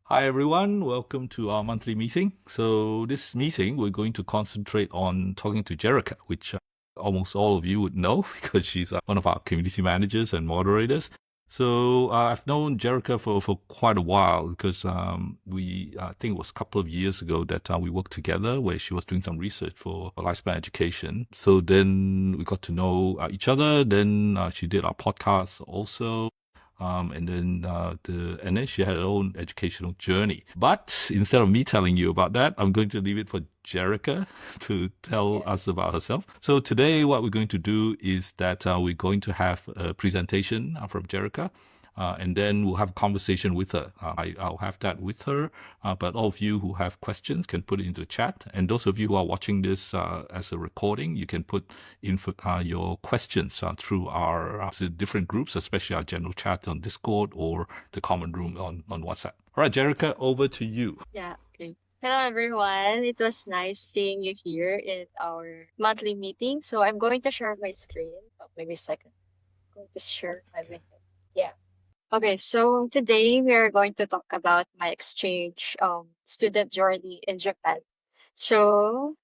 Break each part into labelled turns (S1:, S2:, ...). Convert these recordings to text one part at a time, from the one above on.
S1: Hi everyone, welcome to our monthly meeting. So this meeting, we're going to concentrate on talking to Jerica, which almost all of you would know because she's one of our community managers and moderators. So I've known Jerica for quite a while because I think it was a couple of years ago that we worked together where she was doing some research for lifespan education. So then we got to know each other. Then she did our podcast also. And then she had her own educational journey. But instead of me telling you about that, I'm going to leave it for Jerica to tell
S2: Yes.
S1: us about herself. So today, what we're going to do is that we're going to have a presentation from Jerica. And then we'll have a conversation with her. I'll have that with her, but all of you who have questions can put it into the chat. And those of you who are watching this as a recording, you can put your questions through our different groups, especially our general chat on Discord or the common room on WhatsApp. All right, Jerica, over to you.
S2: Yeah. Okay. Hello, everyone. It was nice seeing you here in our monthly meeting. So I'm going to share my screen. Oh, maybe a second. I'm going to share everything. Yeah. Okay. So today we are going to talk about my exchange student journey in Japan. So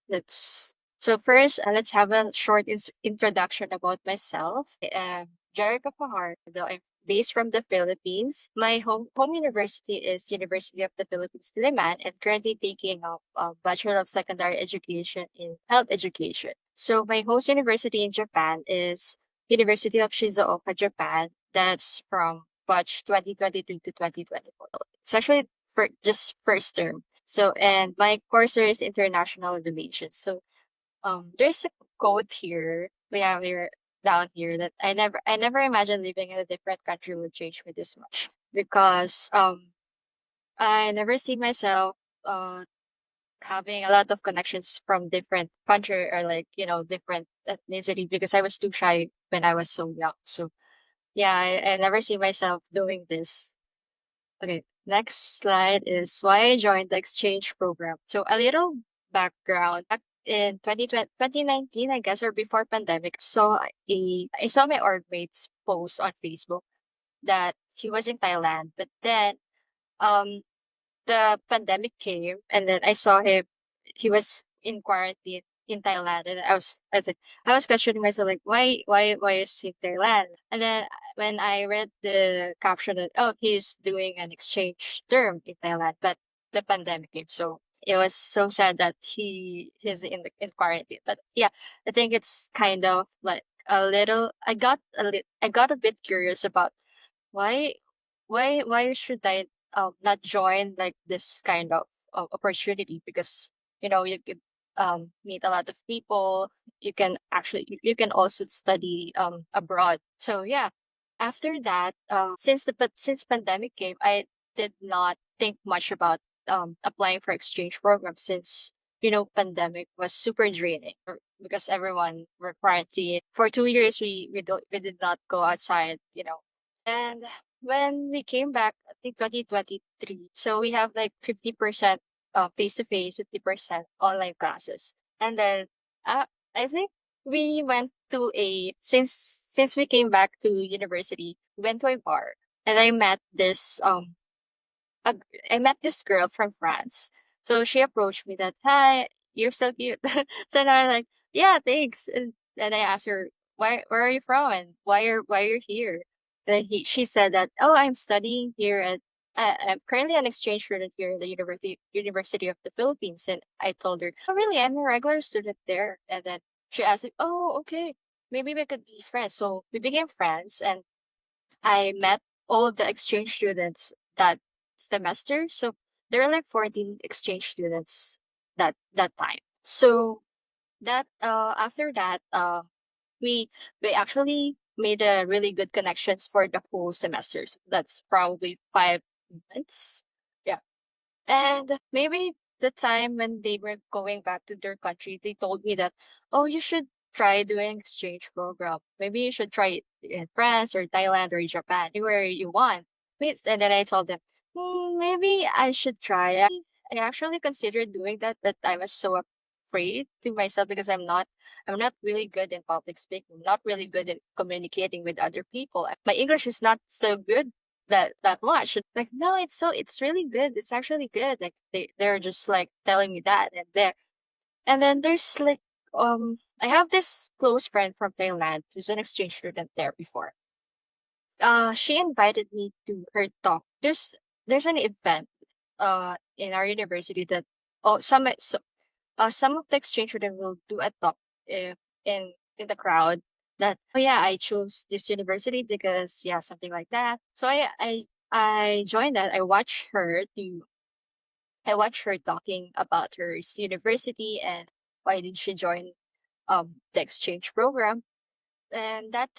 S2: first, let's have a short introduction about myself. I am Jerica Fajardo. I'm based from the Philippines. My home university is University of the Philippines, Diliman, and currently taking up a Bachelor of Secondary Education in Health Education. So my host university in Japan is University of Shizuoka, Japan. That's from batch 2023 to 2024. It's actually for just first term. So, and my course is international relations. So, there's a quote here we have here down here that I never imagined living in a different country would change me this much because I never see myself uh having a lot of connections from different country or like different ethnicity because I was too shy when I was so young. So yeah, I never see myself doing this. Okay, next slide is why I joined the exchange program. So a little background. Back in 2019, I guess, or before pandemic, I saw my org mate's post on Facebook that he was in Thailand, but then um the pandemic came and then I saw him he was in quarantine in Thailand and I was questioning myself like why is he in Thailand? And then when I read the caption that he's doing an exchange term in Thailand, but the pandemic came. So it was so sad that he's in quarantine. But yeah, I think it's kind of like a little I got a bit curious about why why should I not join like this kind of opportunity because you could meet a lot of people. You can actually you can also study abroad. So yeah, after that since pandemic came, I did not think much about applying for exchange programs since pandemic was super draining because everyone were quarantined for 2 years. We did not go outside, and when we came back, I think 2023, so we have like 50% face to face, 50% online classes. And then I think we went to since we came back to university, we went to a bar and a, I met this girl from France. So she approached me that, "Hi, you're so cute." So now I'm like, "Yeah, thanks." And then I asked her, where are you from and why you're here?" Then she said that, "Oh, I'm studying here at I'm currently an exchange student here in the University of the Philippines." And I told her, "Oh, really? I'm a regular student there." And then she asked, like, "Oh, okay, maybe we could be friends." So we became friends, and I met all of the exchange students that semester. So there are like 14 exchange students that time. So that after that we we actually made a really good connections for the whole semester. So that's probably 5 months. Yeah. And maybe the time when they were going back to their country, they told me that, oh, you should try doing exchange program. Maybe you should try it in France or Thailand or Japan, anywhere you want. And then I told them, maybe I should try. I actually considered doing that, but I was so afraid to myself because I'm not really good in public speaking. I'm not really good in communicating with other people. My English is not so good that much. Like, no, it's really good. It's actually good. Like they're just like telling me that, and then there's like I have this close friend from Thailand who's an exchange student there before. She invited me to her talk. There's an event in our university that oh some of the exchange students will do a talk if in the crowd that oh yeah, I chose this university because yeah, something like that. So I joined that. I watched her talking about her university and why did she join the exchange program. And that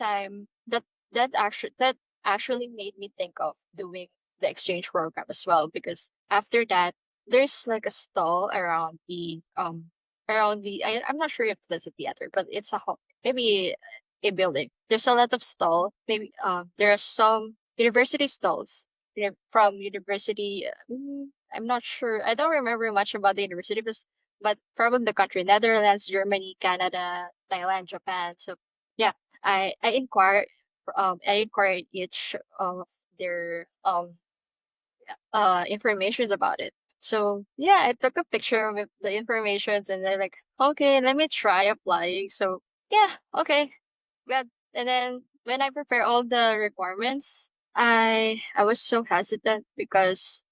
S2: actually made me think of doing the exchange program as well, because after that there's like a stall around the I'm not sure if that's a theater, but it's maybe a building. There's a lot of stall. Maybe there are some university stalls, from university. I'm not sure. I don't remember much about the university, but from the country, Netherlands, Germany, Canada, Thailand, Japan. So yeah, I inquire each of their informations about it. So yeah, I took a picture with the informations and then like, okay, let me try applying. So yeah, okay. But and then when I prepare all the requirements, I was so hesitant because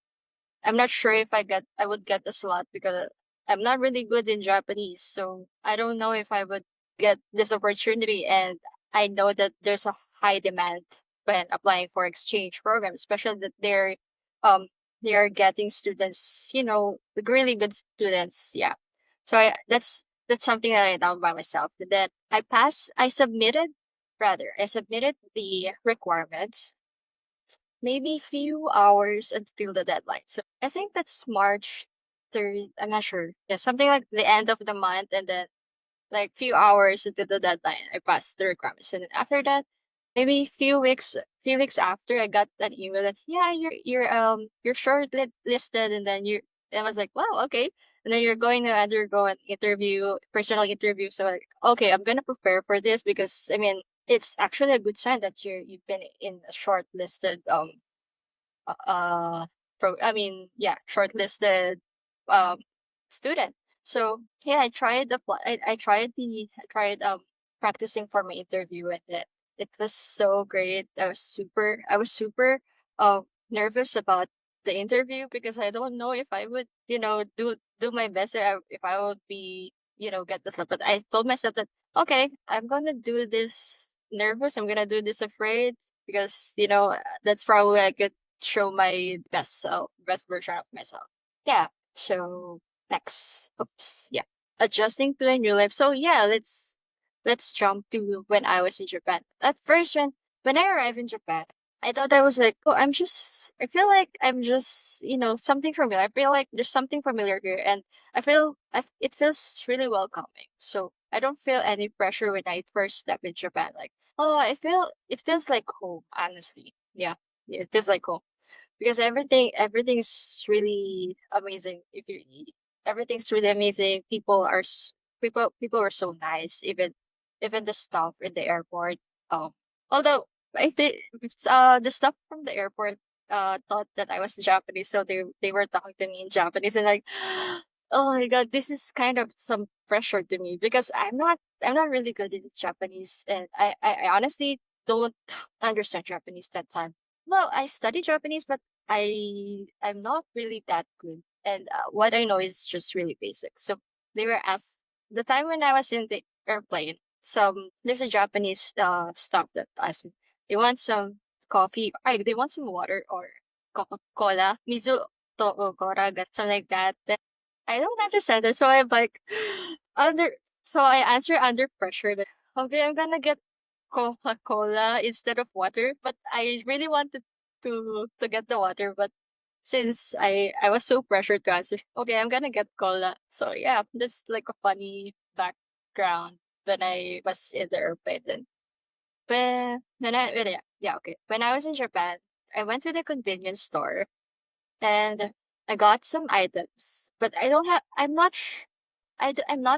S2: I'm not sure if I would get the slot because I'm not really good in Japanese. So I don't know if I would get this opportunity, and I know that there's a high demand when applying for exchange programs, especially that um they are getting students, the really good students. Yeah. So that's something that I done by myself. And then I submitted the requirements maybe few hours until the deadline. So I think that's March 3rd. I'm not sure. Yeah, something like the end of the month, and then like few hours until the deadline, I passed the requirements. And then after that, maybe few weeks after, I got that email that yeah, you're listed, and then and I was like, wow, okay. And then you're going to undergo an interview, personal interview. So like, okay, I'm gonna prepare for this because I mean it's actually a good sign that you've been in a shortlisted I mean, yeah, shortlisted um student. So yeah, I tried practicing for my interview, and it was so great. I was super nervous about the interview because I don't know if I would, do my best, if I would be, get this up. But I told myself that okay, I'm gonna do this nervous, I'm gonna do this afraid, because that's probably I could show my best version of myself. Yeah. So next, oops, yeah, adjusting to a new life. So yeah, let's jump to when I was in Japan. At first, when I arrived in Japan, I thought I was like, oh, I feel like I'm just, something familiar. I feel like there's something familiar here, and it feels really welcoming. So I don't feel any pressure when I first step in Japan. Like, oh, it feels like home. Honestly, yeah, it feels like home because everything's really amazing. Everything's really amazing. People are so nice. Even the staff in the airport. Um, Although I think the staff from the airport thought that I was Japanese, so they were talking to me in Japanese, and like, oh my god, this is kind of some pressure to me because I'm not really good in Japanese, and I honestly don't understand Japanese that time. Well, I study Japanese, but I'm not really that good, and what I know is just really basic. So they were asked the time when I was in the airplane. There's a Japanese staff that asked me, they want some coffee, they want some water or Coca Cola, mizu to kora, something like that. Then I don't understand it, so I'm like under. So I answer under pressure that okay, I'm gonna get Coca-Cola instead of water, but I really wanted to get the water, but since I was so pressured to answer, okay, I'm gonna get cola. So yeah, that's like a funny background when I was in the airplane. Then when I was in Japan, I went to the convenience store and I got some items, but I'm not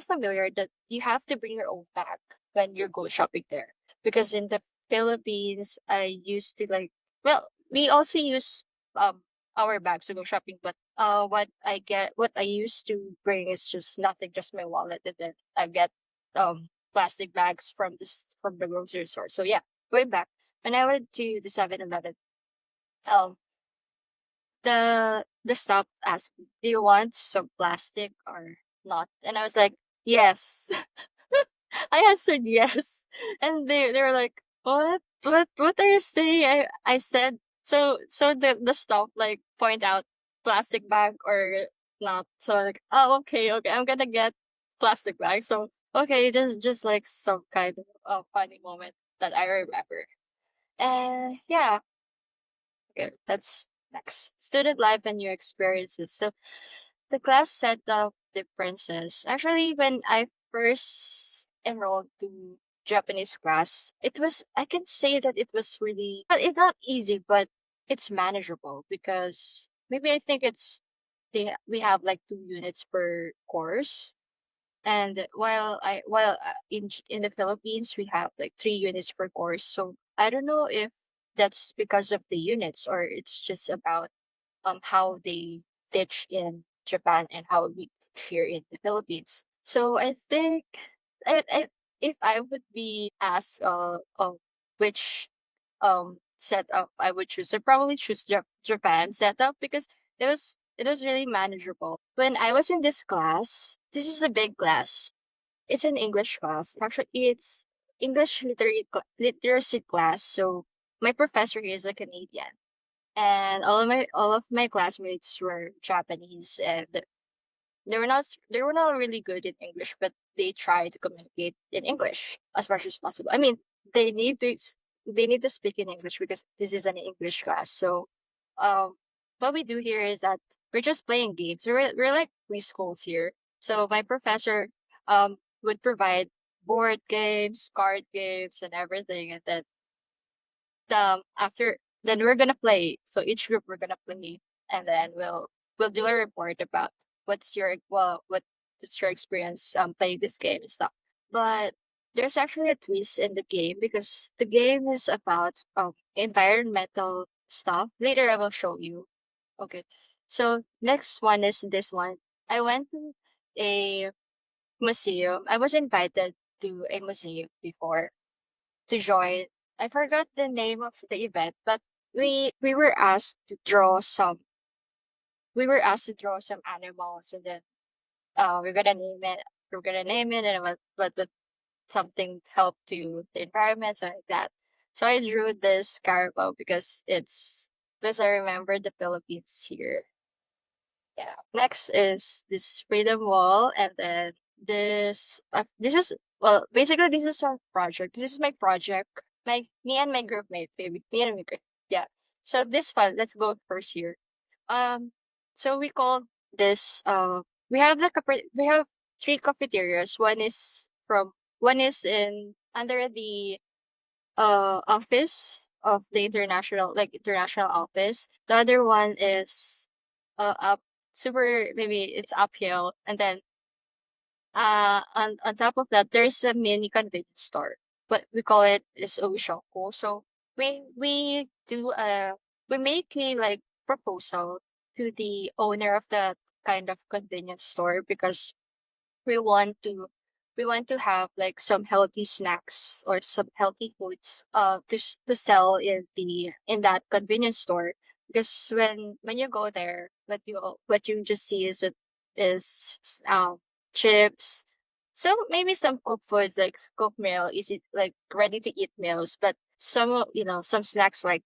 S2: familiar that you have to bring your own bag when you go shopping there. Because in the Philippines, I used to like, well, we also use um our bags to go shopping, but what I used to bring is just nothing, just my wallet, and then I get plastic bags from the grocery store. So yeah, going back, when I went to the 7-Eleven, um the staff asked me, "Do you want some plastic or not?" And I was like, "Yes." I answered yes. And they were like, What are you saying?" I said, so the staff like point out plastic bag or not. So like, oh, okay, I'm gonna get plastic bag. So okay, just like some kind of funny moment that I remember. And yeah, okay, that's next. Student life and new experiences. So the class setup differences. Actually, when I first enrolled to Japanese class, I can say that it was really, but it's not easy, but it's manageable because maybe I think we have like 2 units per course. And in the Philippines, we have like 3 units per course. So I don't know if that's because of the units or it's just about how they teach in Japan and how we teach here in the Philippines. So I think I if I would be asked which setup I would choose, I probably choose Japan setup because it was really manageable. When I was in this class, this is a big class. It's an English class. Actually, it's literacy class. So my professor is a Canadian, and all of my classmates were Japanese, and they were not really good in English, but they try to communicate in English as much as possible. I mean, they need to they need to speak in English because this is an English class. So, um, what we do here is that we're just playing games. We're like preschools here. So my professor would provide board games, card games, and everything, and then after then we're gonna play. So each group we're gonna play, and then we'll do a report about what's your experience playing this game and stuff. But there's actually a twist in the game because the game is about environmental stuff. Later I will show you. Okay. So next one is this one. I went to a museum. I was invited to a museum before to join. I forgot the name of the event, but we were asked to draw some animals, and then we're gonna name it. We're gonna name it, and what something to help to the environment, something like that. So I drew this carabao because I remember the Philippines here. Yeah. Next is this freedom wall, and then this is well, basically this is our project. This is my project. My Me and my group mate, maybe me and my group. Yeah. So this one, let's go first here. Um, so we call this we have 3 cafeterias. One is in under the office of the international office. The other one is up super, maybe it's uphill, and then on top of that there's a mini convenience store, but we call it is Oshoko. So we do we make a like proposal to the owner of that kind of convenience store because we want to we want to have like some healthy snacks or some healthy foods to sell in that convenience store, because when you go there, what you just see is chips, some maybe some cooked foods like cooked meal, is it like ready to eat meals, but some snacks like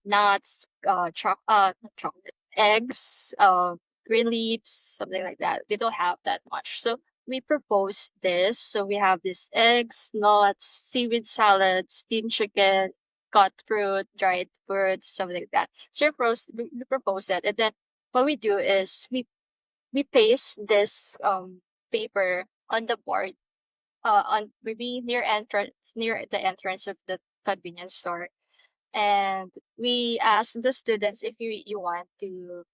S2: nuts, not chocolate, eggs, green leaves, something like that. We don't have that much. So we proposed this. So we have this eggs, nuts, seaweed salad, steamed chicken, cut fruit, dried fruits, something like that. So we propose that. And then what we do is we paste this paper on the board, on maybe near the entrance of the convenience store, and we ask the students if you want to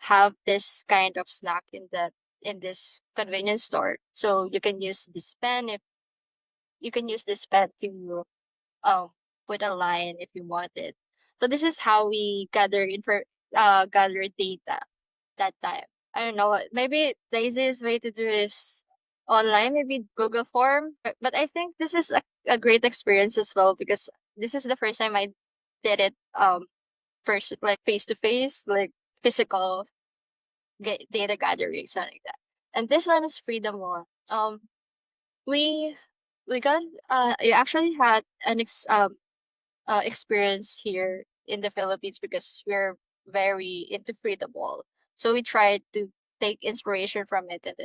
S2: have this kind of snack in this convenience store. So you can use this pen to um put a line if you want it. So this is how we gather data that time. I don't know. Maybe the easiest way to do is online, maybe Google Form. But I think this is a great experience as well because this is the first time I did it person like face to face, like physical data gathering, something like that. And this one is Freedom Wall. We we got I actually had an experience here in the Philippines because we're very into freedom wall. So we tried to take inspiration from it and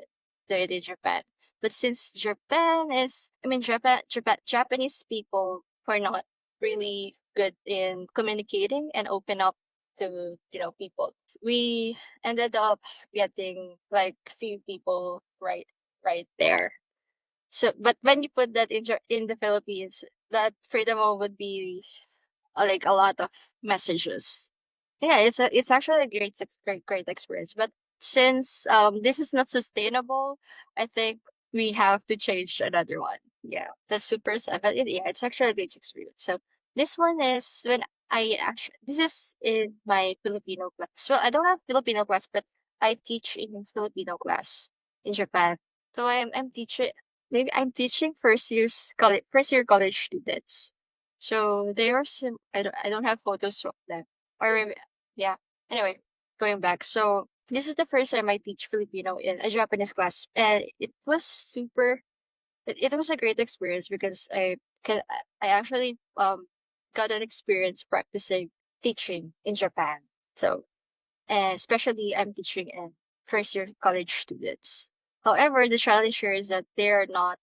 S2: do it in Japan. But since Japan is, I mean, Japanese people are not really good in communicating and open up to, people. We ended up getting like few people right there. So, but when you put that in the Philippines, that freedom wall would be like a lot of messages. Yeah, it's actually a great experience. But since this is not sustainable, I think we have to change another one. Yeah, the super sad. But yeah, it's actually a great experience. So this one is when I actually this is in my Filipino class. Well, I don't have Filipino class, but I teach in Filipino class in Japan. So I'm teaching maybe I'm teaching first year college students. So there are some I don't have photos of them. Or maybe yeah. Anyway, going back. So this is the first time I teach Filipino in a Japanese class, and it was it was a great experience because I actually got an experience practicing teaching in Japan. So and especially I'm teaching in first year college students. However, the challenge here is that they're not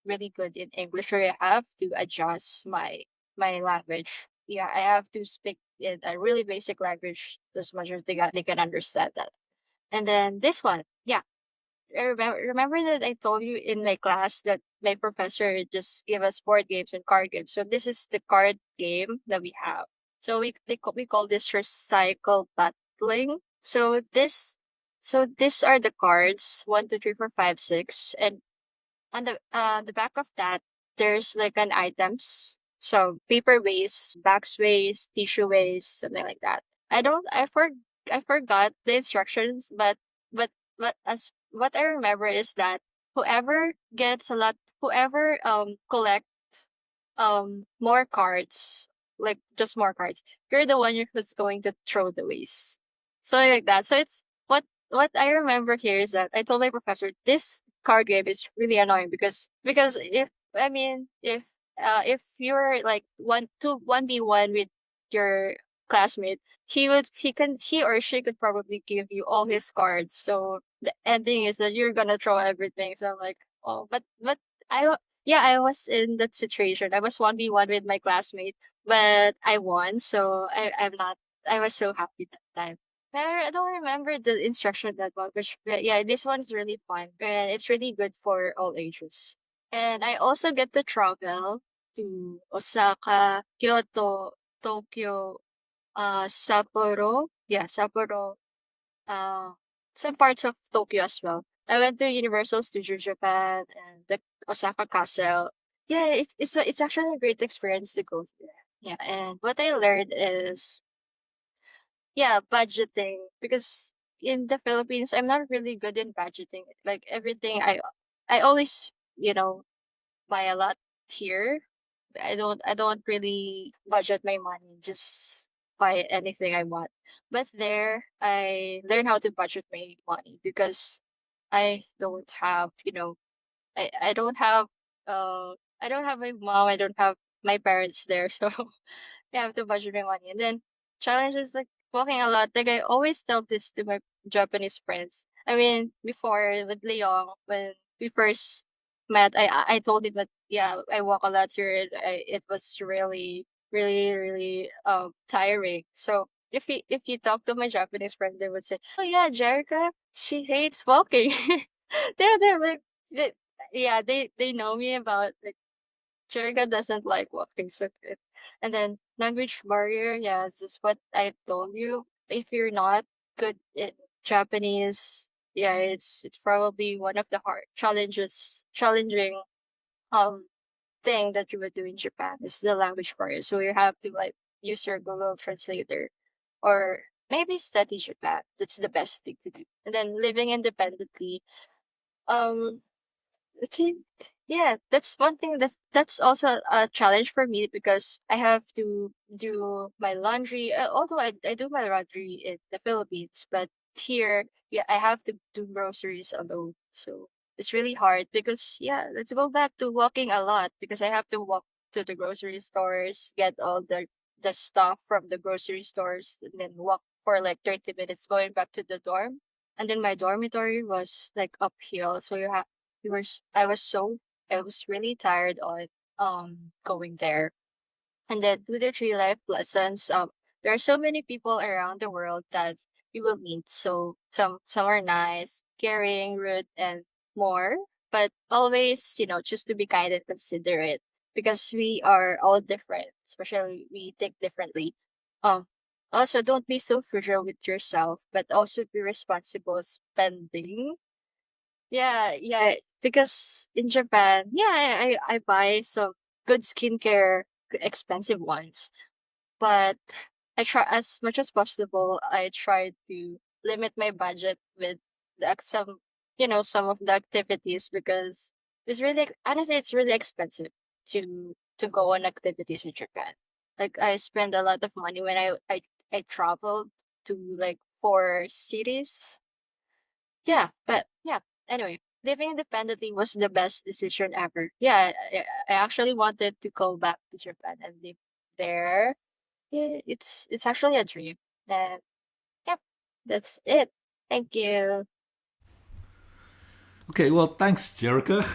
S2: really good in English, or I have to adjust my language. Yeah, I have to speak in a really basic language as much as they can understand that. And then this one, yeah, I remember that I told you in my class that my professor just gave us board games and card games. So this is the card game that we have. So we call this recycle battling. So these are the cards 1, 2, 3, 4, 5, 6, and on the back of that there's like an items, so paper waste, box waste, tissue waste, something like that. I forgot the instructions, but as what I remember is that whoever gets a lot whoever collect more cards, like just more cards, you're the one who's going to throw the waste. Something like that. So it's what I remember here is that I told my professor this card game is really annoying because if you're like 1v1 with your classmate, he or she could probably give you all his cards. So the ending is that you're gonna throw everything. So I'm like, oh, but I yeah, I was in that situation. I was 1v1 with my classmate, but I won. So I was so happy that time. I don't remember the instruction that one, but yeah, this one's really fun and it's really good for all ages. And I also get to travel to Osaka, Kyoto, Tokyo, Sapporo. Yeah, Sapporo, uh, some parts of Tokyo as well. I went to Universal Studio Japan and the Osaka Castle. Yeah, it's actually a great experience to go there. Yeah, and what I learned is yeah, budgeting because in the Philippines I'm not really good in budgeting. Like everything I always, buy a lot here. I don't really budget my money, just buy anything I want. But there I learn how to budget my money because I don't have, I don't have I don't have my mom, I don't have my parents there, so I have to budget my money. And then challenges like walking a lot. Like I always tell this to my Japanese friends. I mean, before with Leong, when we first met, I told him that yeah, I walk a lot here. And it was really, really, really tiring. So if you talk to my Japanese friend, they would say, "Oh yeah, Jerica, she hates walking." they're like, they, yeah, they know me about like Jerica doesn't like walking so good. And then language barrier, yeah, it's just what I told you. If you're not good in Japanese, yeah, it's probably one of the hard challenging. Um, thing that you would do in Japan is the language barrier. So you have to like use your Google Translator or maybe study Japan. That's the best thing to do. And then living independently, um I think, yeah, that's one thing that's also a challenge for me because I have to do my laundry. Although I do my laundry in the Philippines, but here, yeah, I have to do groceries alone. So it's really hard because, yeah, let's go back to walking a lot because I have to walk to the grocery stores, get all the stuff from the grocery stores, and then walk for like 30 minutes going back to the dorm. And then my dormitory was like uphill, so we were s- I was really tired on going there. And then do the tree life lessons. There are so many people around the world that you will meet. So some are nice, caring, rude, and more. But always, choose to be kind and considerate because we are all different. Especially we think differently. Um Also don't be so frugal with yourself, but also be responsible spending. Yeah, yeah, because in Japan, yeah, I buy some good skincare, expensive ones, but I try as much as possible. I try to limit my budget with some, some of the activities because honestly, it's really expensive to go on activities in Japan. Like I spend a lot of money when I traveled to like 4 cities. Yeah, but yeah. Anyway, living independently was the best decision ever. Yeah, I actually wanted to go back to Japan and live there. Yeah, it's actually a dream. And yep, that's it. Thank you.
S1: Okay, well, thanks, Jerica.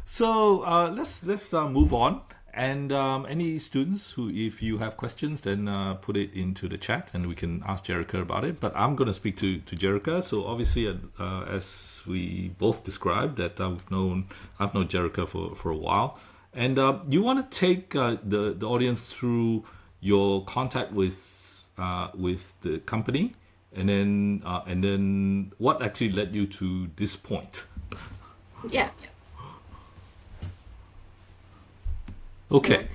S1: So let's move on. And any students who, if you have questions, then put it into the chat, and we can ask Jerica about it. But I'm going to speak to Jerica. So obviously, as we both described, that I've known Jerica for a while, and you want to take the audience through your contact with the company, and then what actually led you to this point.
S2: Yeah.
S1: Okay.
S2: Mm-hmm. Yeah.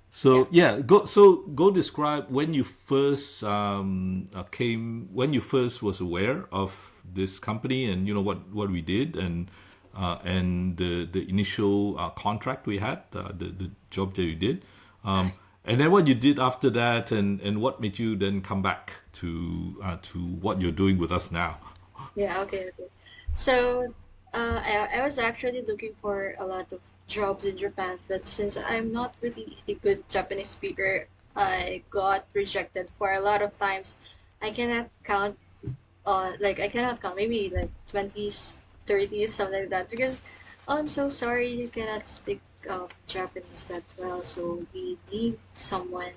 S1: So yeah, go describe when you first when you first was aware of this company, and you know what we did, and the initial contract we had, the job that you did, and then what you did after that, and what made you then come back to what you're doing with us now.
S2: Yeah, okay, okay. So, I was actually looking for a lot of jobs in Japan, but since I'm not really a good Japanese speaker, I got rejected for a lot of times. I cannot count I cannot count, maybe like 20s, 30s, something like that, because oh, I'm so sorry you cannot speak Japanese that well, so we need someone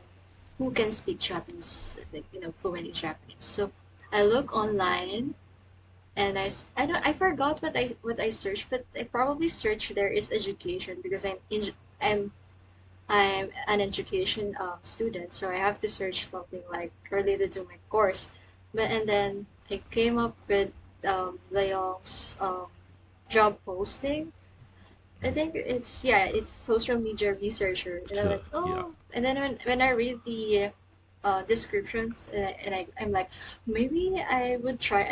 S2: who can speak Japanese, like, fluent in Japanese. So I look online and I don't I forgot what I searched, but I probably searched there is education because I'm I'm an education student, so I have to search something like related to my course. But and then I came up with Leong's job posting. I think it's social media researcher, and I'm
S1: So
S2: like,
S1: yeah.
S2: oh, and then when I read the descriptions, I'm like, maybe I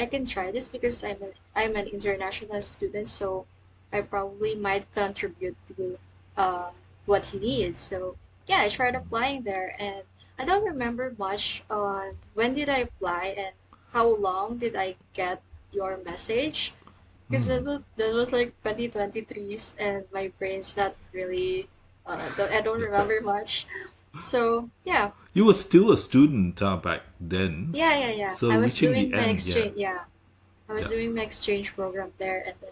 S2: can try this because I'm an international student, so I probably might contribute to uh what he needs. So yeah, I tried applying there, and I don't remember much on when did I apply and how long did I get your message, because that was like 2023, and my brain's not really, I don't remember much. So yeah,
S1: You were still a student back then,
S2: yeah.
S1: so
S2: I was
S1: reaching the
S2: doing my
S1: end, yeah,
S2: exchange. Yeah, I was
S1: yeah.
S2: doing my exchange program there, and then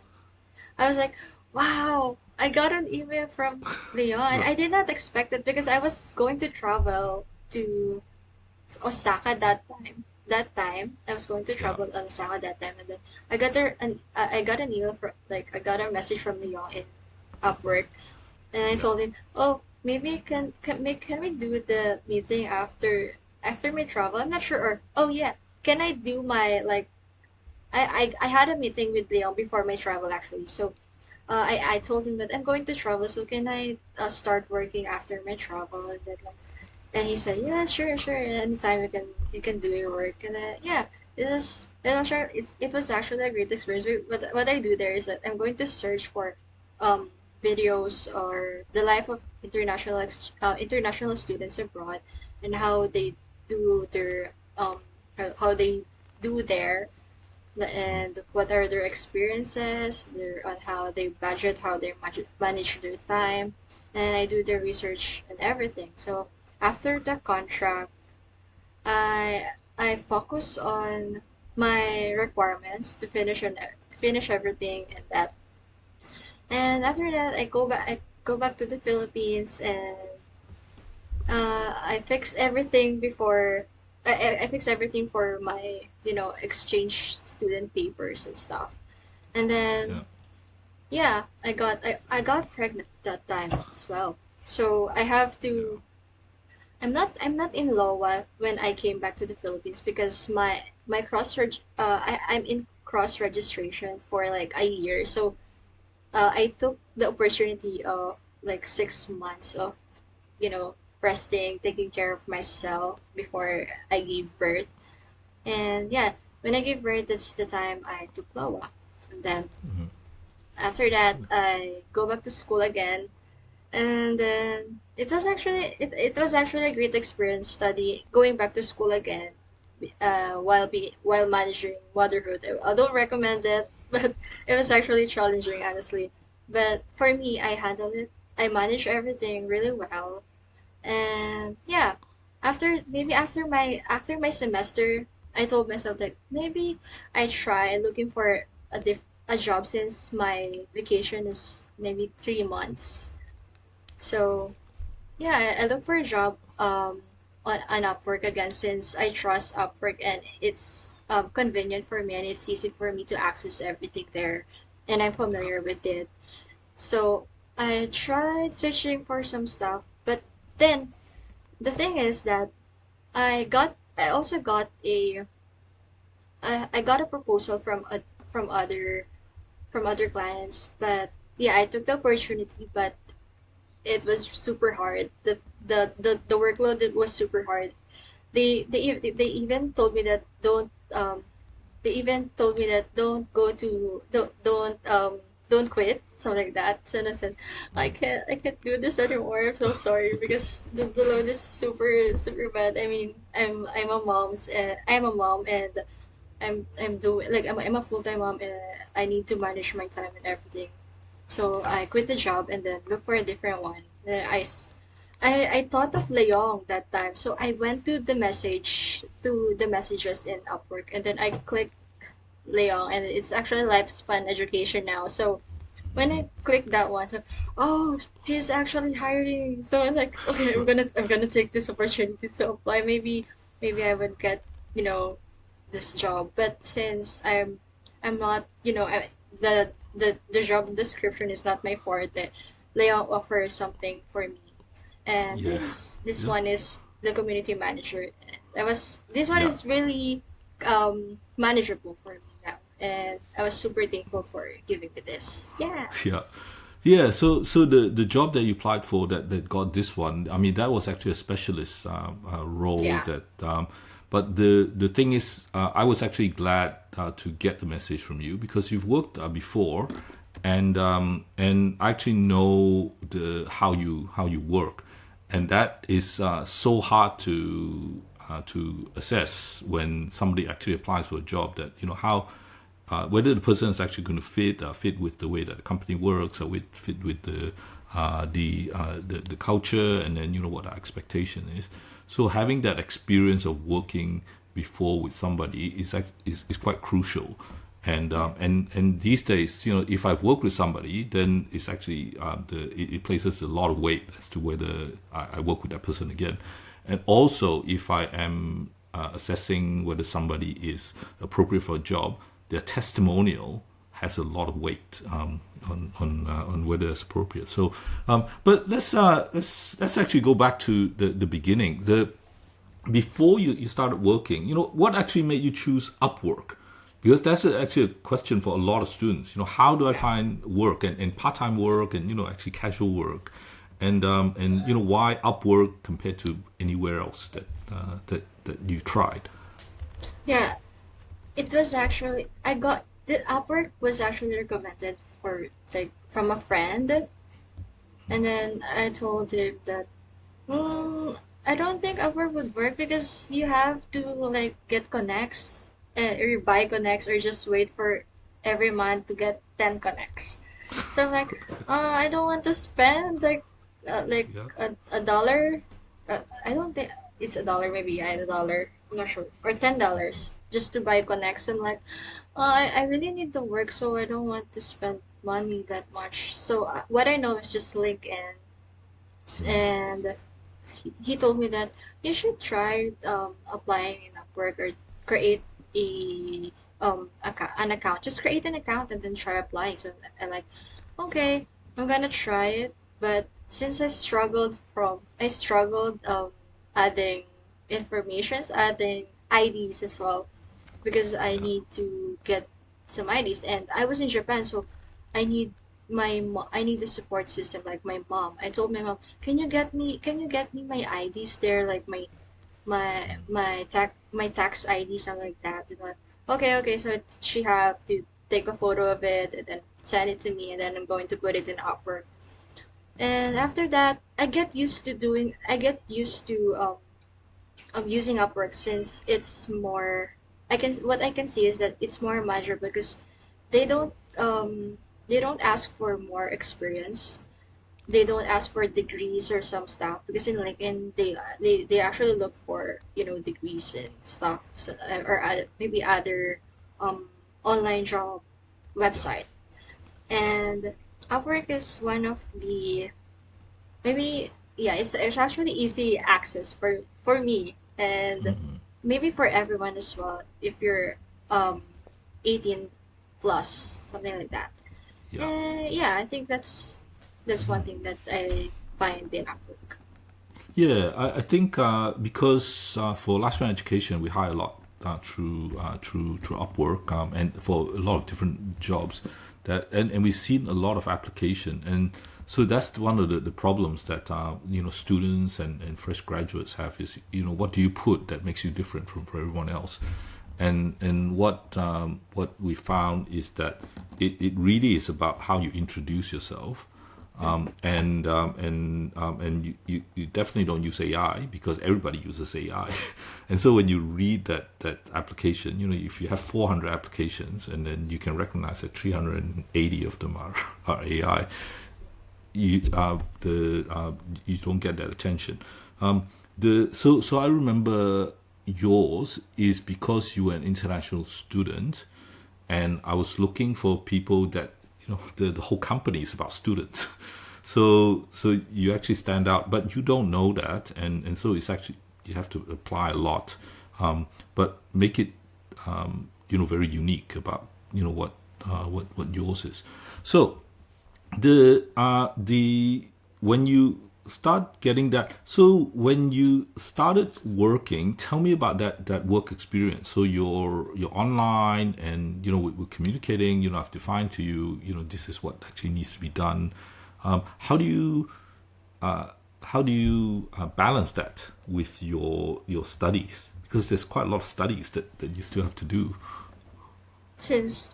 S2: I was like, wow, I got an email from Leon.
S1: Right.
S2: I did not expect it because I was going to travel to Osaka that time. That time I was going to
S1: Yeah.
S2: travel to Osaka that time, and then I got an email from like I got a message from Leon in Upwork, and I
S1: Yeah.
S2: told him, oh, maybe can we do the meeting after my travel? I'm not sure. Or oh yeah, can I do my like I had a meeting with Leon before my travel actually. So I told him that I'm going to travel, so can I start working after my travel? And then like, and he said, yeah, sure, sure. Anytime you can do your work. And yeah, it was actually a great experience. What I do there is that I'm going to search for um videos or the life of international students abroad and how they do their how they do there and what are their experiences, on how they budget, how they manage their time, and I do the research and everything. So after the contract, I focus on my requirements to finish everything and that. And after that, I go back to the Philippines and I fix everything before. I fix everything for my exchange student papers and stuff. And
S1: Yeah.
S2: then yeah, I got pregnant that time as well. So I have
S1: Yeah.
S2: to I'm not in Loa when I came back to the Philippines because my I'm in cross registration for like a year. So I took the opportunity of like 6 months of resting, taking care of myself before I gave birth. And yeah, when I gave birth, that's the time I took Loa. And then after that, I go back to school again, and then it was actually a great experience study going back to school again, while managing motherhood. I don't recommend it, but it was actually challenging, honestly. But for me, I handled it. I managed everything really well, and yeah, after my semester, I told myself that maybe I try looking for a job since my vacation is maybe 3 months. So yeah, I look for a job on Upwork again since I trust Upwork and it's convenient for me and it's easy for me to access everything there and I'm familiar with it. So I tried searching for some stuff, but then the thing is that I also got I got a proposal from other clients, but yeah, I took the opportunity, but it was super hard. The workload, it was super hard. They even told me that don't go to don't quit, something like that. So I said, I can't do this anymore. I'm so sorry because the load is super bad. I mean, I'm a mom and I'm doing like I'm a full time mom and I need to manage my time and everything. So
S1: Yeah.
S2: I quit the job and then look for a different one. Then I thought of Leong that time, so I went to the messages in Upwork, and then I clicked Leong, and it's actually lifespan education now. So when I clicked that one, so oh, he's actually hiring. So I'm like, okay, I'm gonna take this opportunity to apply. Maybe I would get you know this job. But since I'm not the job description is not my forte, Leon offers something for me, and
S1: Yes.
S2: this
S1: Yeah.
S2: one is the community manager. This one
S1: Yeah.
S2: is really manageable for me now, and I was super thankful for giving me this. Yeah,
S1: Yeah. Yeah, so the job that you applied for that got this one, I mean that was actually a specialist role
S2: yeah,
S1: that, but the thing is, I was actually glad to get the message from you because you've worked before, and I actually know the how you work, and that is so hard to assess when somebody actually applies for a job, that how whether the person is actually going to fit with the way that the company works, or fit with the culture, and then what our expectation is. So having that experience of working before with somebody is quite crucial. And
S2: yeah,
S1: and these days, if I've worked with somebody, then it's actually it places a lot of weight as to whether I work with that person again. And also, if I am assessing whether somebody is appropriate for a job, their testimonial has a lot of weight on whether it's appropriate. So, but let's actually go back to the beginning. Before you started working, what actually made you choose Upwork? Because that's actually a question for a lot of students. How do I
S2: Yeah.
S1: find work and part-time work and actually casual work, and why Upwork compared to anywhere else that you tried?
S2: Yeah, it was actually I got the Upwork was actually recommended for like from a friend, and then I told him that I don't think Upwork would work because you have to like get connects, or buy connects, or just wait for every month to get 10 connects. So I'm like, I don't want to spend like
S1: Yeah.
S2: a dollar. I don't think it's a dollar, maybe yeah, a dollar. I'm not sure, or $10 just to buy connects. I'm like, I really need the work, so I don't want to spend money that much. So what I know is just LinkedIn, and he told me that you should try applying in Upwork, or create a an account. Just create an account and then try applying. So I'm like, okay, I'm gonna try it. But since I struggled adding informations, adding IDs as well, because I
S1: Yeah.
S2: need to get some IDs, and I was in Japan, so I need I need the support system like my mom. I told my mom, can you get me my IDs there, like my tax ID, something like that. And like, okay, so she have to take a photo of it and then send it to me, and then I'm going to put it in Upwork. And after that, I get used to of using Upwork, since it's more I can what I can see is that it's more manageable because they don't um they don't ask for more experience. They don't ask for degrees or some stuff, because in LinkedIn they actually look for degrees and stuff, so, or maybe other um online job
S1: Yeah.
S2: website. And Upwork is one of the, maybe, yeah, it's actually easy access for me, and maybe for everyone as well, if you're um 18 plus, something like that.
S1: Yeah.
S2: And yeah, I think that's one thing that I find in Upwork.
S1: Yeah, I think because for last minute education we hire a lot through Upwork, and for a lot of different jobs and we've seen a lot of application, and so that's one of the problems that students and fresh graduates have is what do you put that makes you different from everyone else, and what we found is that it really is about how you introduce yourself, and you definitely don't use AI because everybody uses AI. And so when you read that application, if you have 400 applications and then you can recognize that 380 of them are AI, you don't get that attention. So I remember yours is because you were an international student, and I was looking for people that the whole company is about students. So you actually stand out, but you don't know that, and so it's actually you have to apply a lot, but make it very unique about what yours is. So the when you start getting that, so when you started working, tell me about that work experience. So you're online, and we're communicating, I've defined to you, this is what actually needs to be done. How do you balance that with your studies, because there's quite a lot of studies that you still have to do.
S2: Since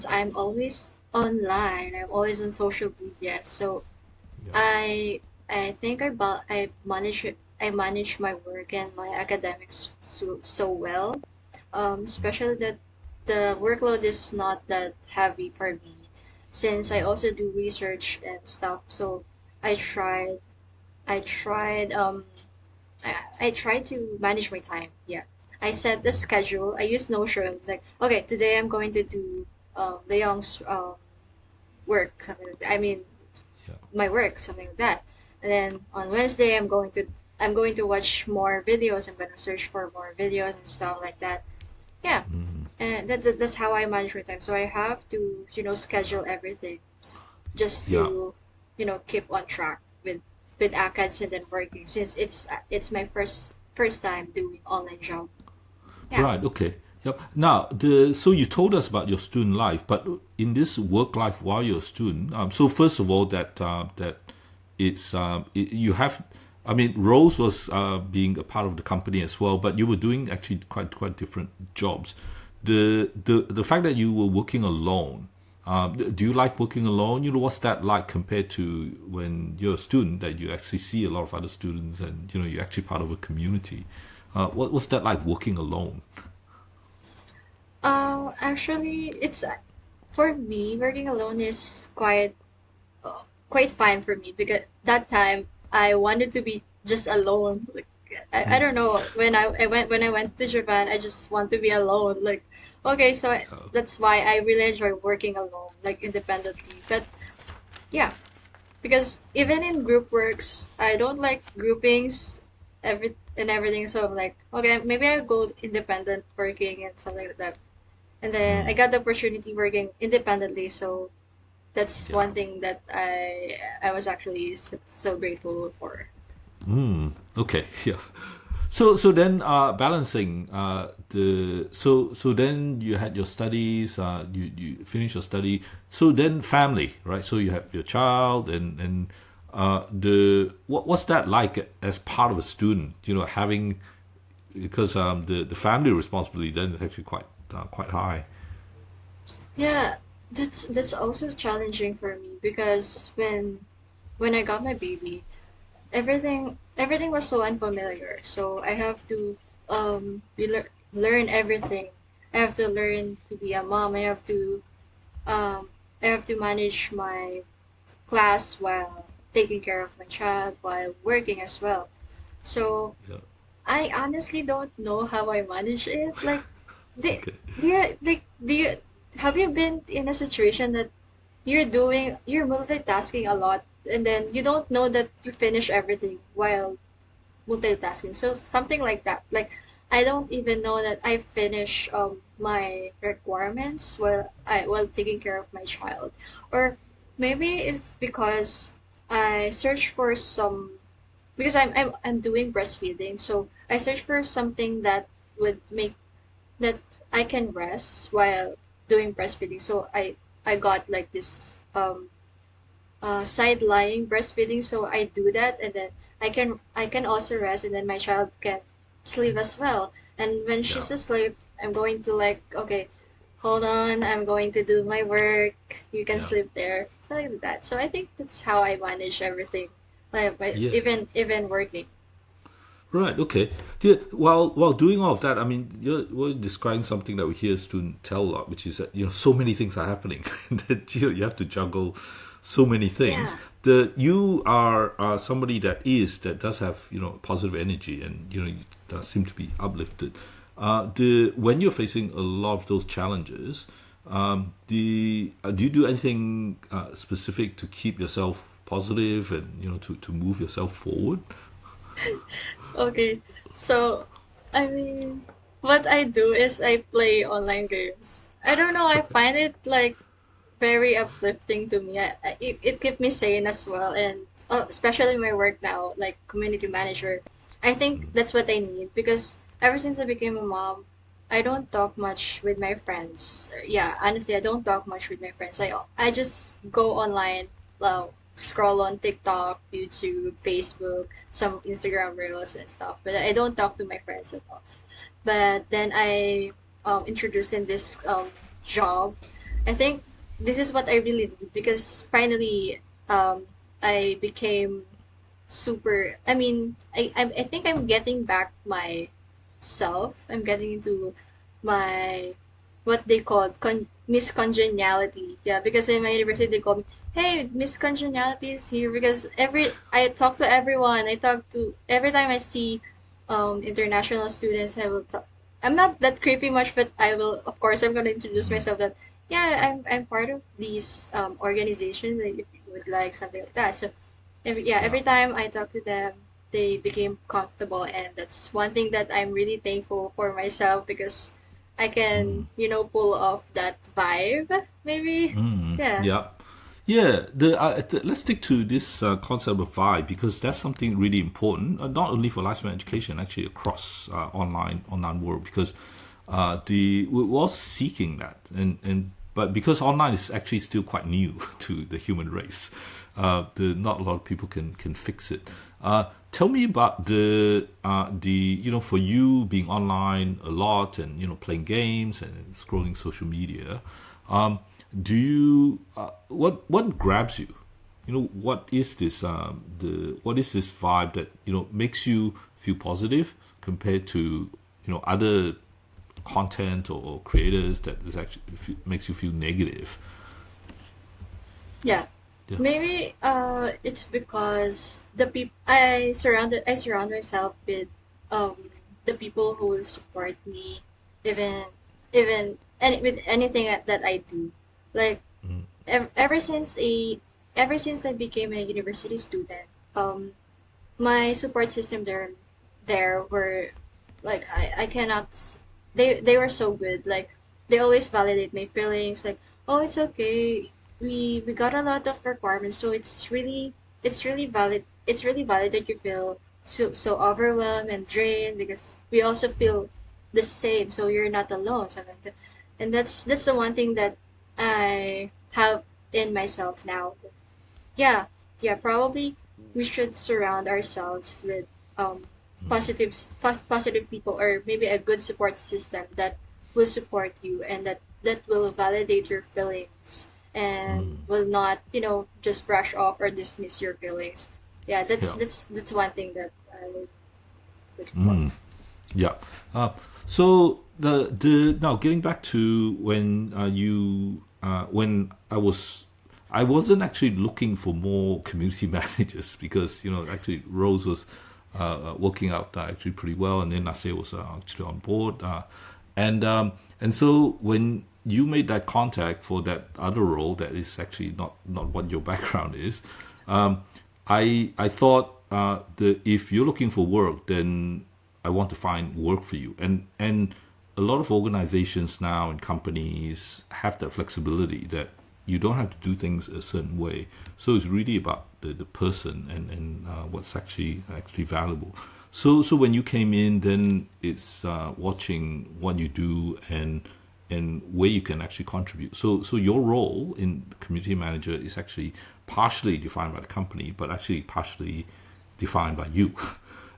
S2: I'm always online, I'm always on social media, so
S1: Yeah.
S2: I think I manage my work and my academics so well. Especially that the workload is not that heavy for me, since I also do research and stuff. So I tried I tried I tried to manage my time. Yeah. I set the schedule. I use Notion. Like, okay, today I'm going to do the Young's work, something like that. I mean,
S1: Yeah.
S2: my work, something like that. And then on Wednesday, I'm going to watch more videos. I'm going to search for more videos and stuff like that. Yeah, and that's how I manage my time. So I have to schedule everything, just
S1: Yeah.
S2: to keep on track with ACADS and then working, since it's my first time doing online job. Yeah.
S1: Right. Okay. Yep. Now, so you told us about your student life, but in this work life while you're a student, so first of all, that you have. I mean, Rose was being a part of the company as well, but you were doing actually quite different jobs. The fact that you were working alone, do you like working alone? You know, what's that like compared to when you're a student that you actually see a lot of other students and you're actually part of a community? What's that like working alone?
S2: Actually, it's for me, working alone is quite fine for me because that time I wanted to be just alone. Like I don't know when I went to Japan, I just want to be alone. Like okay, so that's why I really enjoy working alone, like independently. But yeah, because even in group works, I don't like groupings, everything. So I'm like, okay, maybe I'll go independent working and something like that. And then I got the opportunity working independently, so that's
S1: Yeah.
S2: one thing that I was actually so grateful for.
S1: Okay. Yeah. So then balancing so then you had your studies, you finished your study. So then family, right? So you have your child and the what's that like as part of a student? Having because the family responsibility then is actually quite high.
S2: Yeah, that's also challenging for me because when I got my baby, everything was so unfamiliar. So I have to learn everything. I have to learn to be a mom. Um I have to manage my class while taking care of my child while working as well. So
S1: Yeah.
S2: I honestly don't know how I manage it. Like, do,
S1: Okay.
S2: do you have you been in a situation that you're multitasking a lot and then you don't know that you finish everything while multitasking? So something like that. Like I don't even know that I finish my requirements while taking care of my child. Or maybe it's because I search for some because I'm doing breastfeeding, so I search for something that would make that I can rest while doing breastfeeding. So I got like this side lying breastfeeding, so I do that, and then I can also rest, and then my child can sleep as well. And when
S1: Yeah.
S2: she's asleep, I'm going to like okay, hold on, I'm going to do my work. You can
S1: Yeah.
S2: sleep there, something like that. So I think that's how I manage everything, like
S1: Yeah.
S2: even working.
S1: Right. Okay. Yeah, while doing all of that, I mean, you're describing something that we hear students tell a lot, which is that so many things are happening that you have to juggle so many things.
S2: Yeah.
S1: You are somebody that does have positive energy and you does seem to be uplifted. The when you're facing a lot of those challenges, do you do anything specific to keep yourself positive and to move yourself forward?
S2: Okay. So, I mean, what I do is I play online games. I don't know, I find it like very uplifting to me. It kept me sane as well, and especially my work now, like community manager. I think that's what I need because ever since I became a mom, I don't talk much with my friends. Yeah, honestly, I don't talk much with my friends. I just go online, scroll on TikTok, YouTube, Facebook, some Instagram reels and stuff. But I don't talk to my friends at all. But then I introduced in this job. I think this is what I really did because finally um, I became super. I mean, I think I'm getting back my self. I'm getting into my what they call miscongeniality. Yeah, because in my university they call me, hey, miscongeniality is here because I talk to everyone. I talk to every time I see international students. I will talk. I'm not that creepy much, but I will. Of course, I'm gonna introduce myself. That yeah, I'm part of these organizations. That if you would like something like that. So
S1: Yeah.
S2: every time I talk to them, they became comfortable, and that's one thing that I'm really thankful for myself because I can, pull off that vibe, maybe. Yeah.
S1: Yeah, yeah. Let's stick to this concept of vibe because that's something really important, not only for lifespan education, actually across online world. Because we was seeking that, and but because online is actually still quite new to the human race, not a lot of people can fix it. Tell me about the for you being online a lot and playing games and scrolling social media. Um, do you what grabs you? What is this the what is this vibe that makes you feel positive compared to other content or creators that is actually makes you feel negative?
S2: Yeah.
S1: Yeah.
S2: Maybe it's because I surround myself with um the people who will support me even with anything that I do. Like
S1: Mm,
S2: ev- ever since a ever since I became a university student, my support system there were like I cannot they were so good. Like they always validate my feelings, like, oh, it's okay, we got a lot of requirements, so it's really valid that you feel so overwhelmed and drained, because we also feel the same, so you're not alone, something like that. And that's the one thing that I have in myself now. Yeah, yeah, probably we should surround ourselves with um positive people, or maybe a good support system that will support you, and that will validate your feelings and will not, just brush off or dismiss your feelings. Yeah,
S1: yeah.
S2: that's one thing that I would look for.
S1: Yeah. So the now getting back to when when I wasn't actually looking for more community managers because actually Rose was working out actually pretty well, and then Nasir was actually on board, and so when you made that contact for that other role that is actually not what your background is, um, I thought the if you're looking for work, then I want to find work for you. And a lot of organizations now and companies have that flexibility that you don't have to do things a certain way. So it's really about the person and what's actually valuable. So when you came in, then it's watching what you do and where you can actually contribute. So your role in the community manager is actually partially defined by the company, but actually partially defined by you.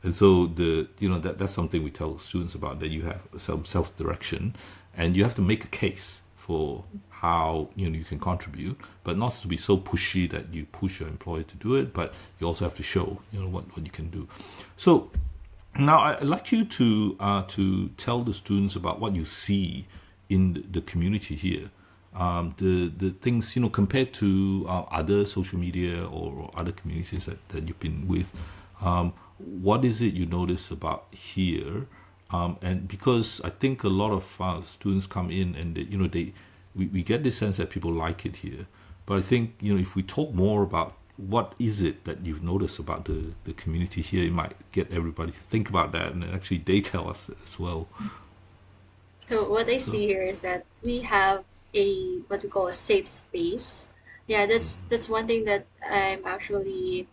S1: And so that's something we tell students about, that you have some self direction, and you have to make a case for how you can contribute, but not to be so pushy that you push your employer to do it, but you also have to show what you can do. So now, I'd like you to tell the students about what you see in the community here. The things compared to other social media or other communities that you've been with. What is it you notice about here? And because I think a lot of students come in and we get this sense that people like it here. But I think if we talk more about what is it that you've noticed about the community here, it might get everybody to think about that, and then actually they tell us as well.
S2: So what I
S1: So
S2: see here is that we have a what we call a safe space. Yeah, that's one thing that I'm actually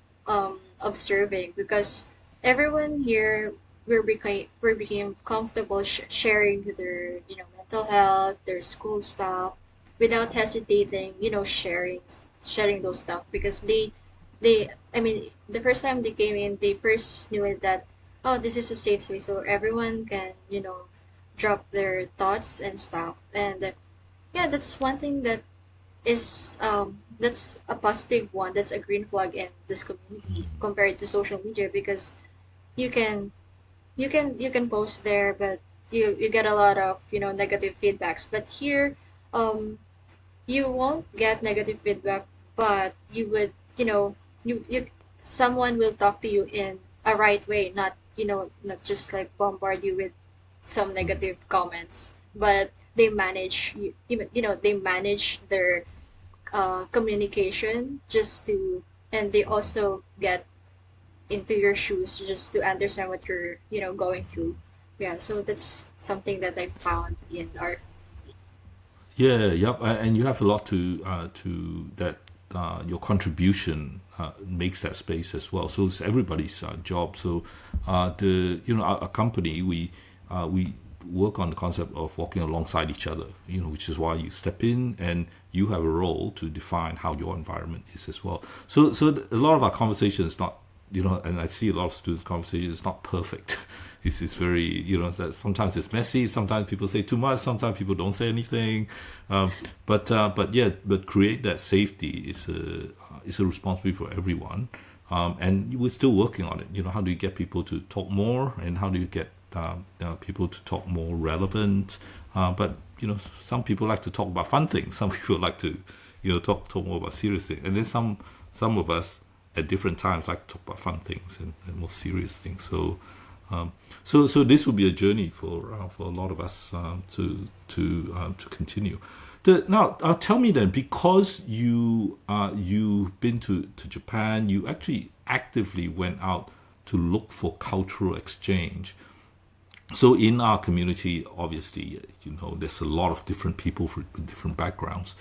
S2: observing, because everyone here we became comfortable sharing their mental health, their school stuff, without hesitating, sharing those stuff, because they I mean the first time they came in, they first knew it that, oh, this is a safe space, so everyone can drop their thoughts and stuff. And yeah, that's one thing that is that's a positive one, that's a green flag in this community compared to social media, because you can you can post there, but you get a lot of negative feedbacks. But here, um you won't get negative feedback, but you would, you someone will talk to you in a right way, not not just like bombard you with some negative comments, but they manage they manage their communication just to, and they also get into your shoes just to understand what you're going through. Yeah, so that's something that I found in our community.
S1: yeah, yep, and you have a lot to that. Your contribution makes that space as well. So it's everybody's job. So the our company we work on the concept of walking alongside each other, which is why you step in and you have a role to define how your environment is as well. So a lot of our conversation is not, and I see a lot of students' conversation is not perfect. It's very, that sometimes it's messy, sometimes people say too much, sometimes people don't say anything. But create that safety is a responsibility for everyone. And we're still working on it. How do you get people to talk more, and how do you get people to talk more relevant? But some people like to talk about fun things. Some people like to, talk more about serious things. And then some of us at different times like to talk about fun things and more serious things. So this will be a journey for a lot of us to continue. Now, tell me then, because you've been to Japan, you actually actively went out to look for cultural exchange. So in our community, obviously, there's a lot of different people with different backgrounds,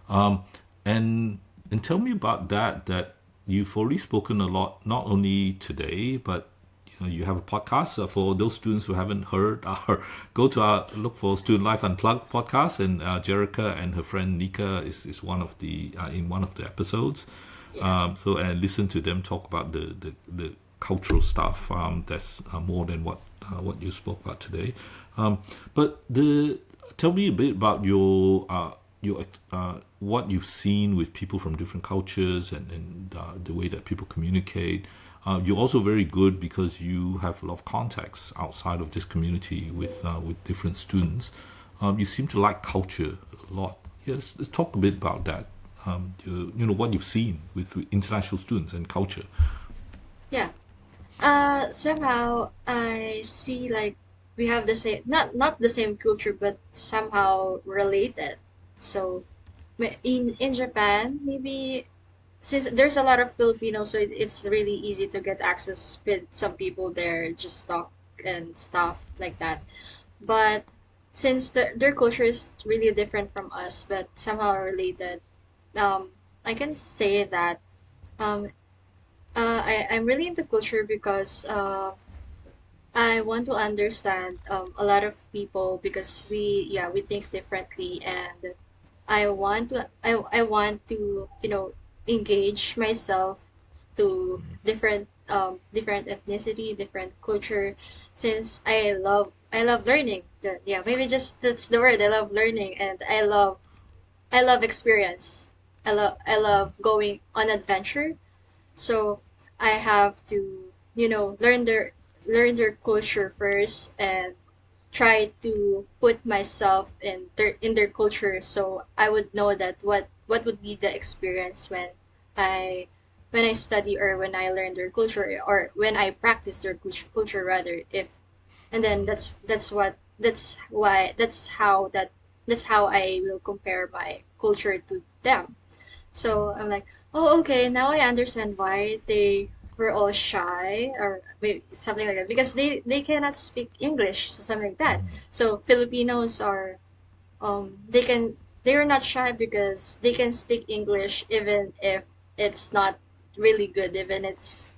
S1: um, and and tell me about that. That you've already spoken a lot, not only today, but you have a podcast. For those students who haven't heard, go to our look for Student Life Unplugged podcast, and Jerica and her friend Nika is one of the in one of the episodes.
S2: Yeah.
S1: And listen to them talk about the cultural stuff. That's more than what you spoke about today. But tell me a bit about your what you've seen with people from different cultures, and the way that people communicate. You're also very good because you have a lot of contacts outside of this community with different students. You seem to like culture a lot. Yeah, let's talk a bit about that. What you've seen with international students and culture.
S2: Yeah. Somehow I see like we have the same, not the same culture, but somehow related. So in Japan, maybe since there's a lot of Filipinos, so it's really easy to get access with some people there, just talk and stuff like that. But since their culture is really different from us, but somehow related, um, I can say that um, I'm really into culture because I want to understand a lot of people because we think differently, and I want to engage myself to different ethnicity, different culture, since I love learning. Yeah, maybe just that's the word. I love learning, and I love experience. I love going on adventure. So I have to learn their culture first and try to put myself in their culture, so I would know that what would be the experience I when I study or when I learn their culture or when I practice their culture rather. If and then that's how I will compare my culture to them. So I'm like, oh, okay, now I understand why they were all shy or maybe something like that because they cannot speak English, so something like that. So Filipinos are they can they are not shy because they can speak English even if it's not really good, even it's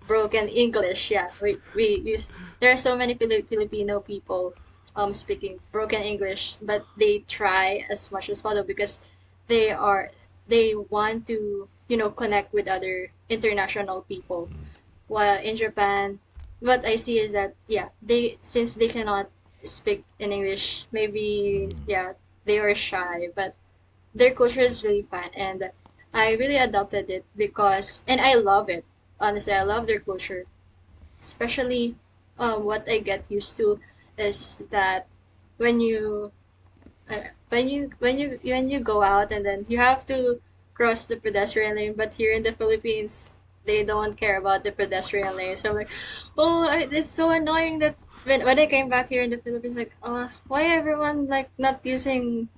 S2: broken English. Yeah, we use there are so many Filipino people speaking broken English, but they try as much as possible because they are they want to connect with other international people. While in Japan, what I see is that yeah, they since they cannot speak in English, maybe yeah, they are shy, but their culture is really fun, and I really adopted it because and I love it. Honestly, I love their culture, especially what I get used to is that when you when you go out and then you have to cross the pedestrian lane, but here in the Philippines they don't care about the pedestrian lane. So I'm like, oh, it's so annoying that when I came back here in the Philippines, like, why everyone like not using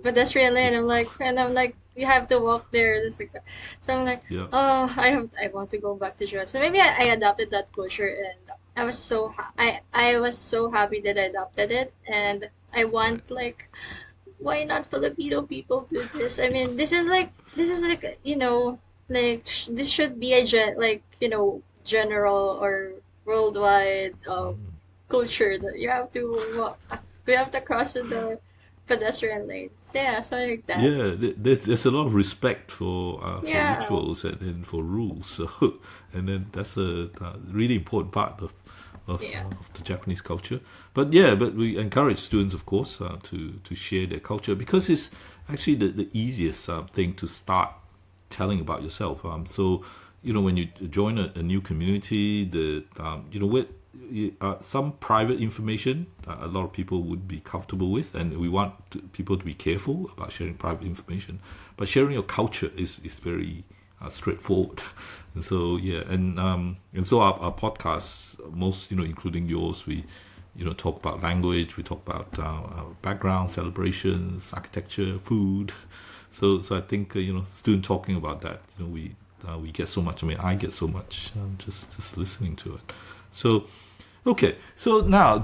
S2: pedestrian lane? I'm like, you have to walk there. This like that. So I'm like,
S1: Yeah.
S2: oh, I want to go back to Japan. So maybe I adopted that culture, and I was so happy that I adopted it, and I
S1: Right.
S2: want like why not Filipino people do this? I mean, this is like like this should be a general or worldwide culture that you have to walk, we have to cross the pedestrian lane. So yeah, something like that.
S1: Yeah, there's a lot of respect for
S2: Yeah,
S1: rituals and for rules. So, and then that's a really important part
S2: yeah.
S1: of the Japanese culture. But yeah, but we encourage students, of course, to share their culture because it's actually the easiest thing to start telling about yourself. So, when you join a new community, with some private information, a lot of people would be comfortable with, and we want people to be careful about sharing private information. But sharing your culture is very straightforward. And so yeah, and so our podcasts, most including yours, we talk about language, we talk about our background, celebrations, architecture, food. So I think student talking about that, we get so much. I mean, I get so much just listening to it. So okay, so now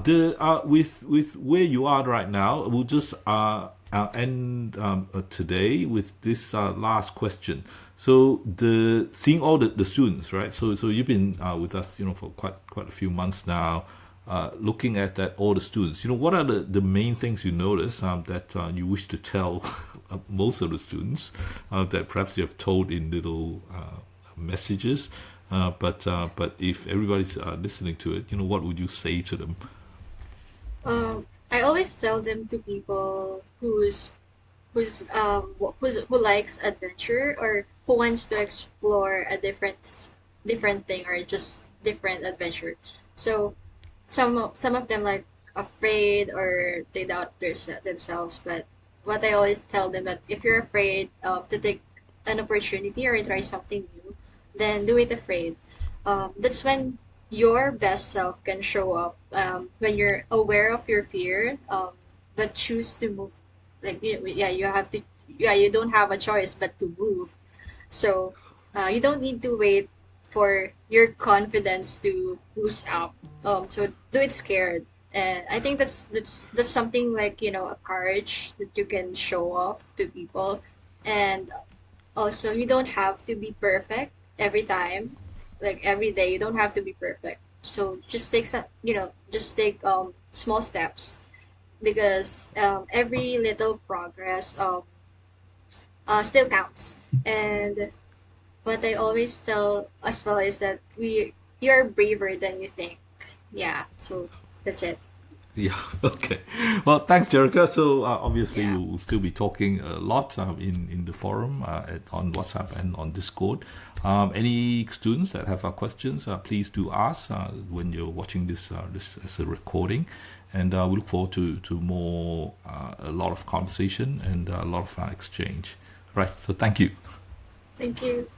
S1: with where you are right now, we'll just end today with this last question. So the seeing all the students, right? So you've been with us, for quite a few months now. Looking at that, all the students, what are the main things you notice that you wish to tell most of the students that perhaps you have told in little messages, but if everybody's listening to it, what would you say to them?
S2: I always tell them to people who likes adventure or who wants to explore a different thing or just different adventure. So some of them like afraid or they doubt themselves, but what I always tell them that if you're afraid to take an opportunity or try something new, then do it afraid. That's when your best self can show up, when you're aware of your fear, but choose to move. Like yeah, you have to, yeah, you don't have a choice but to move. So you don't need to wait for your confidence to boost up. So do it scared. And I think that's something like, a courage that you can show off to people. And also, you don't have to be perfect every time, like every day. You don't have to be perfect. So just take some, just take small steps because every little progress still counts. And what I always tell as well is that you're braver than you think. Yeah, so that's it.
S1: Yeah. Okay. Well, thanks, Jerica. So obviously
S2: Yeah.
S1: we'll still be talking a lot in the forum on WhatsApp and on Discord. Any students that have questions, please do ask when you're watching this as a recording, and we look forward to more a lot of conversation and a lot of exchange. Right. So thank you.
S2: Thank you.